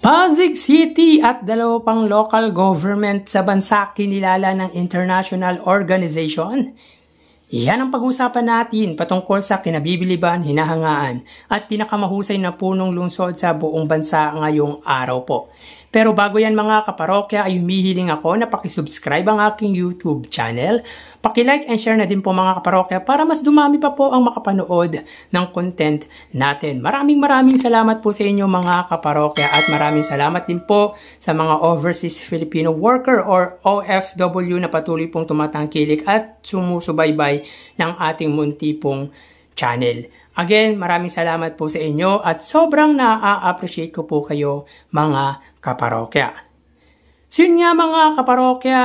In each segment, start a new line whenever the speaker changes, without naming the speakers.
Pasig City at dalawa pang local government sa bansa kinilala ng international organization. Yan ang pag-usapan natin patungkol sa kinabibiliban, hinahangaan at pinakamahusay na punong lungsod sa buong bansa ngayong araw po. Pero bago yan mga kaparokya ay humihiling ako na pakisubscribe ang aking YouTube channel. Paki-like and share na din po mga kaparokya para mas dumami pa po ang makapanood ng content natin. Maraming salamat po sa inyo mga kaparokya at maraming salamat din po sa mga overseas Filipino worker or OFW na patuloy pong tumatangkilik at sumusubaybay ng ating munti pong channel. Again, maraming salamat po sa inyo at sobrang na-appreciate ko po kayo mga kaparokya. So yun nga mga kaparokya,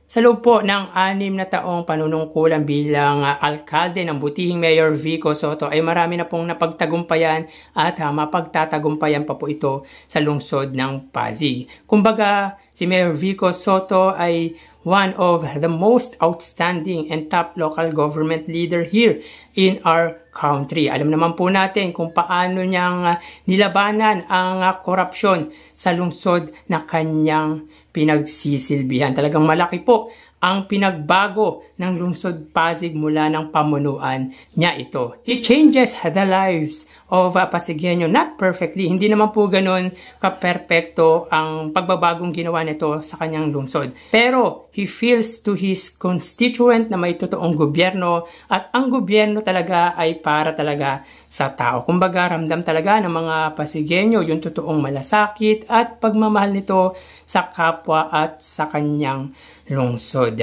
sa loob po ng 6 na taong panunungkulan bilang alkalde ng butihing Mayor Vico Sotto ay marami na pong napagtagumpayan at mapagtatagumpayan pa po ito sa lungsod ng Pasig. Kumbaga, si Mayor Vico Sotto ay one of the most outstanding and top local government leader here in our country. Alam naman po natin kung paano niyang nilabanan ang korupsyon sa lungsod na kanyang pinagsisilbihan. Talagang malaki po ang pinagbago ng lungsod Pasig mula ng pamunuan niya ito. He changes the lives of Pasigueño, not perfectly. Hindi naman po ganun ka-perfecto ang pagbabagong ginawa nito sa kanyang lungsod. Pero he feels to his constituent na may totoong gobyerno at ang gobyerno talaga ay para talaga sa tao. Kumbaga ramdam talaga ng mga Pasigueño yung totoong malasakit at pagmamahal nito sa kapwa at sa kanyang lungsod.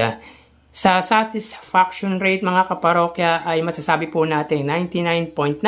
Sa satisfaction rate mga kaparokya ay masasabi po natin 99.99%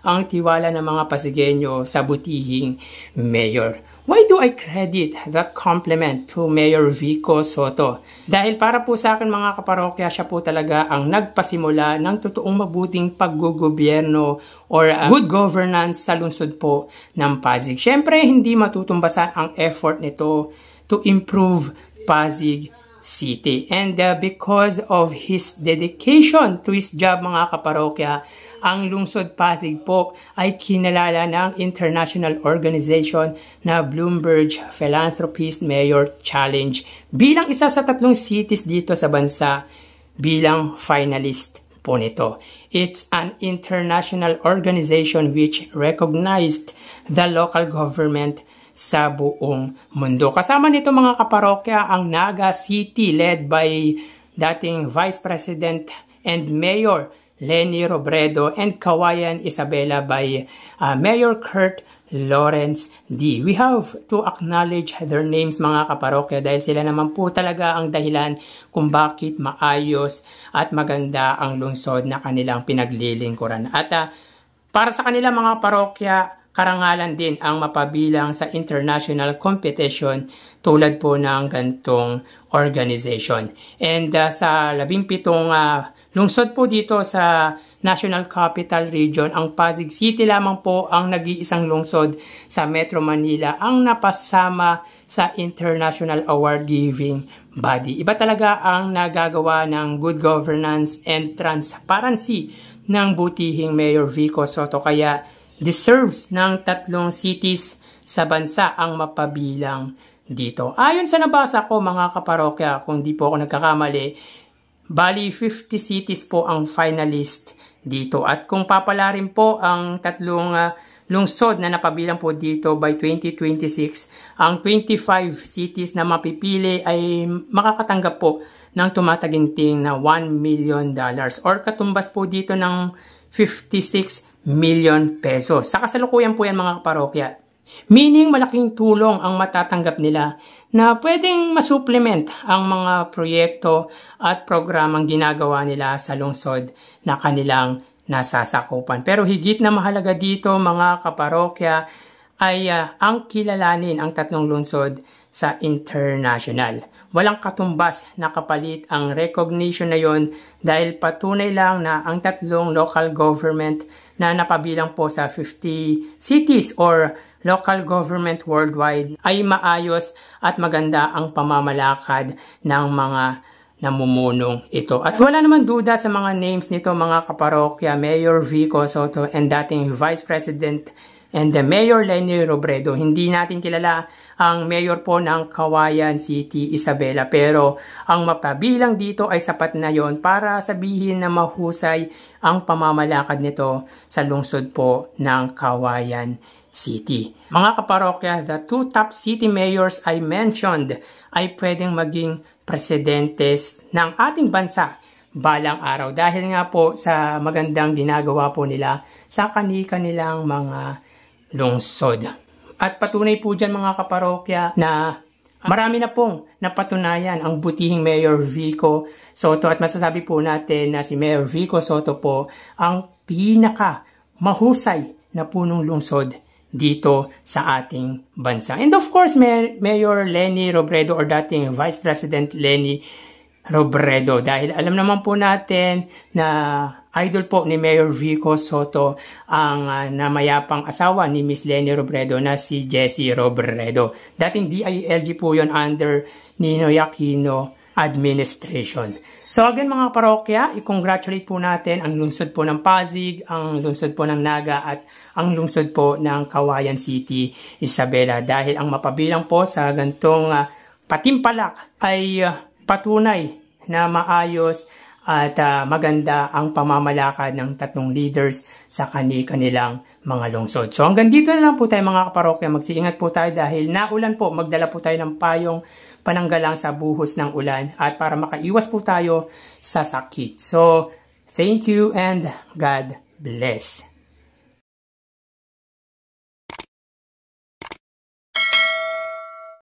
ang tiwala ng mga Pasigueño sa butihing mayor. Why do I credit that compliment to Mayor Vico Sotto? Dahil para po sa akin mga kaparokya, siya po talaga ang nagpasimula ng totoong mabuting paggugobyerno or good governance sa lungsod po ng Pasig. Siyempre, hindi matutumbasan ang effort nito to improve Pasig City. And because of his dedication to his job mga kaparokya, ang lungsod Pasig po ay kinalala ng international organization na Bloomberg Philanthropist Mayor Challenge bilang isa sa 3 cities dito sa bansa bilang finalist po nito. It's an international organization which recognized the local government sa buong mundo. Kasama nito mga kaparokya ang Naga City led by dating Vice President and Mayor Leni Robredo and Kawayan Isabela by Mayor Kurt Lawrence D. We have to acknowledge their names mga kaparokya dahil sila naman po talaga ang dahilan kung bakit maayos at maganda ang lungsod na kanilang pinaglilingkuran. At para sa kanila mga parokya, karangalan din ang mapabilang sa international competition tulad po ng gantong organization. And sa 17 lungsod po dito sa National Capital Region, ang Pasig City lamang po ang nag-iisang lungsod sa Metro Manila ang napasama sa international award-giving body. Iba talaga ang nagagawa ng good governance and transparency ng butihing Mayor Vico Sotto, kaya deserves ng 3 cities sa bansa ang mapabilang dito. Ayon sa nabasa ko mga kaparokya, kung di po ako nagkakamali, bali 50 cities po ang finalist dito. At kung papalarin po ang 3 lungsod na napabilang po dito by 2026, ang 25 cities na mapipili ay makakatanggap po ng tumataginting na $1 million or katumbas po dito ng 56 million pesos. Sa kasalukuyan po yan mga kaparokya. Meaning malaking tulong ang matatanggap nila na pwedeng masupplement ang mga proyekto at programang ginagawa nila sa lungsod na kanilang nasasakupan. Pero higit na mahalaga dito mga kaparokya ay ang kilalanin ang 3 lungsod sa international. Walang katumbas na kapalit ang recognition na yon dahil patunay lang na ang 3 local government na napabilang po sa 50 cities or local government worldwide ay maayos at maganda ang pamamalakad ng mga namumunong ito. At wala naman duda sa mga names nito mga kaparokya, Mayor Vico Sotto and dating Vice President and the Mayor Leni Robredo. Hindi natin kilala ang mayor po ng Cauayan City, Isabela, pero ang mapabilang dito ay sapat na yon para sabihin na mahusay ang pamamalakad nito sa lungsod po ng Cauayan City. Mga kaparokya, the two top city mayors I mentioned ay pwedeng maging presidentes ng ating bansa balang araw dahil nga po sa magandang ginagawa po nila sa kanilang mga lungsod. At patunay po dyan mga kaparokya na marami na pong napatunayan ang butihing Mayor Vico Sotto at masasabi po natin na si Mayor Vico Sotto po ang pinaka mahusay na punong lungsod dito sa ating bansa. And of course, Mayor Leni Robredo or dating Vice President Leni Robredo dahil alam naman po natin na idol po ni Mayor Vico Sotto ang namayapang asawa ni Miss Leni Robredo na si Jessie Robredo. Dating DILG po yon under Ninoy Aquino administration. So again mga parokya, i-congratulate po natin ang lungsod po ng Pasig, ang lungsod po ng Naga at ang lungsod po ng Cauayan City, Isabela dahil ang mapabilang po sa gantong patimpalak ay patunay na maayos at maganda ang pamamalakad ng tatlong leaders sa kanilang mga lungsod. So hanggang dito na lang po tayo mga kaparokya. Magsiingat po tayo dahil naulan po. Magdala po tayo ng payong pananggalang sa buhos ng ulan at para makaiwas po tayo sa sakit. So thank you and God bless.